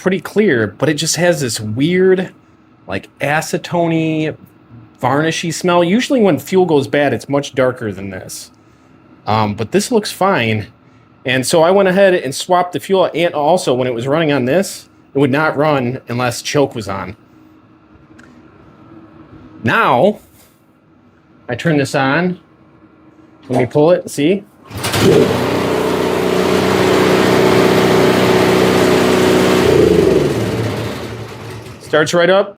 pretty clear, but it just has this weird, like acetone, varnishy smell. Usually when fuel goes bad, it's much darker than this. But this looks fine. And so I went ahead and swapped the fuel. And also, when it was running on this, it would not run unless choke was on. Now, I turn this on. Let me pull it, see? Starts right up.